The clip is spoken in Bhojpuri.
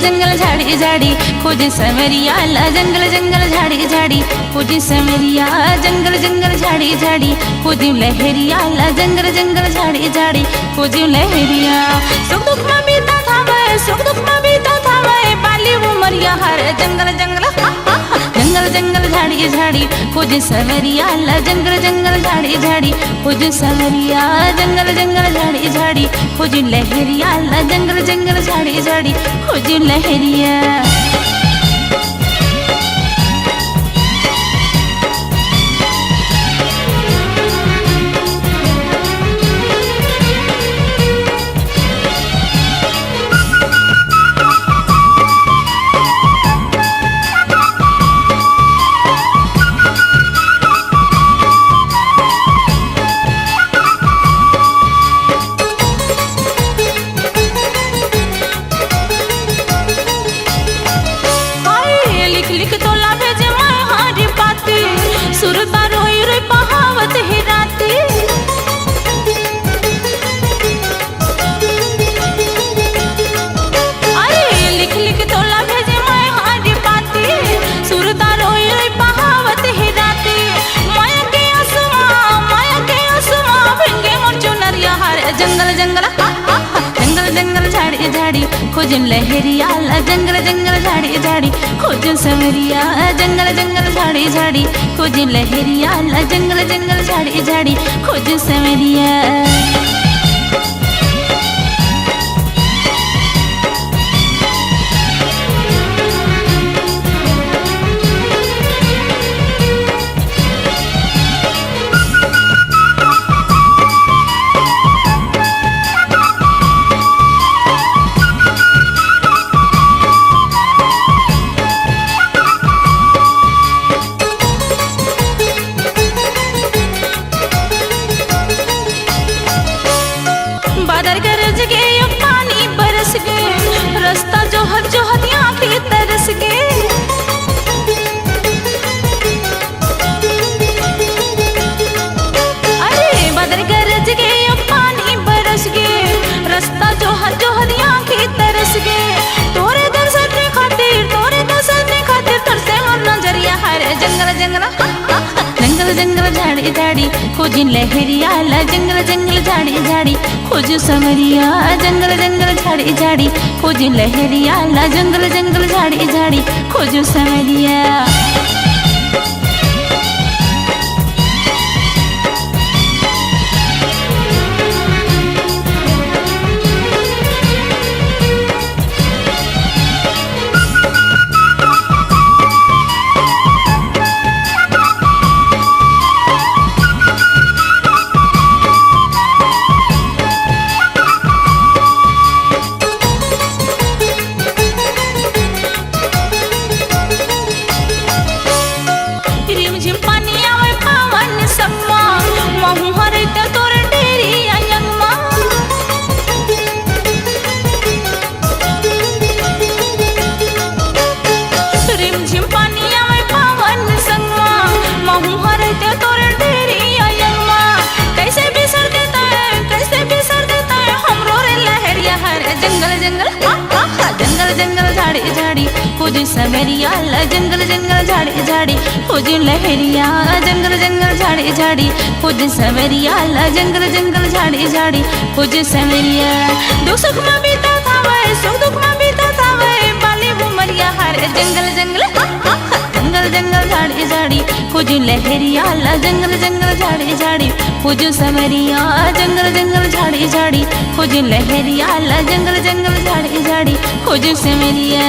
जंगल झाड़ी झाड़ी खोजे सवरिया ला जंगल जंगल झाड़ी झाड़ी खोजे सवरिया जंगल जंगल झाड़ी झाड़ी खोजे लहरिया ला जंगल जंगल झाड़ी झाड़ी खोजे लहरिया सुख दुख में बीता था मैं सुख दुख में बीता था मैं बाली उमरिया हर जंगल जंगल जंगल जंगल झाड़ी झाड़ी खोजे सवरिया ला जंगल जंगल झाड़ी झाड़ी खोजे सवरिया जंगल जंगल झाड़ी झाड़ी खोजे लहरिया ला जंगल जंगल झाड़ी झाड़ी खोजे लहरिया। लिख तो ला भेजे मैं हारी बाती सुरता रोई रोई बहावत ही राती अरे लिख तो ला भेजे मैं हारी बाती सुरता रोई रोई बहावत ही राती माया के आसमां भिंगे मोर चुनरिया हर जंगल जंगल जंगल जंगल झाड़ी झाड़ी खोजन लहरिया ला जंगल जंगल झाड़ी झाड़ी खोजन सवरिया जंगल जंगल झाड़ी झाड़ी खोजन लहरिया ला जंगल जंगल झाड़ी झाड़ी खोजन सवरिया। बादल गरज के यो पानी बरस गए रास्ता जोहर जोहर आँखें तरस गए अरे बादल गरज के यो पानी बरस गए रास्ता जोहर जोहर आँखें तरस गए तोरे दर्शन खातिर तरसे मोर नजरिया हर जंगल जंगल जंगल जंगल झाड़ी झाड़ी खोजिन लहरिया ला जंगल जंगल झाड़ी झाड़ी खोज सवरिया जंगल जंगल झाड़ी झाड़ी खोजिन लहरिया ला जंगल जंगल झाड़ी झाड़ी खोज सवरिया। रिमझिम पानी आवे पावन सम्मा महू हरते तोर डेरी अयंगमा रिमझिम पानी आवे पावन सम्मा महू हरते तोर डेरी अयंगमा कैसे बिसर देता है हमरो रे लहरिया हर जंगल जंगल जंगल जंगल झाड़ी झाड़ी खोज सवरिया ला जंगल जंगल झाड़ी झाड़ी खोज लहरिया जंगल जंगल झाड़ी झाड़ी खोज सवरिया ला जंगल जंगल झाड़ी झाड़ी खोज सवरिया दुख सुख में बीता था वह सुख दुख में बीता था वह बाली उमरिया हर जंगल जंगल जंगल जंगल झाड़ी झाड़ी खोज लहरिया ला जंगल जंगल झाड़ी झाड़ी खोज सवरिया जंगल जंगल झाड़ी झाड़ी खोज लहरिया ला जंगल जंगल झाड़ी झाड़ी खोज सवरिया।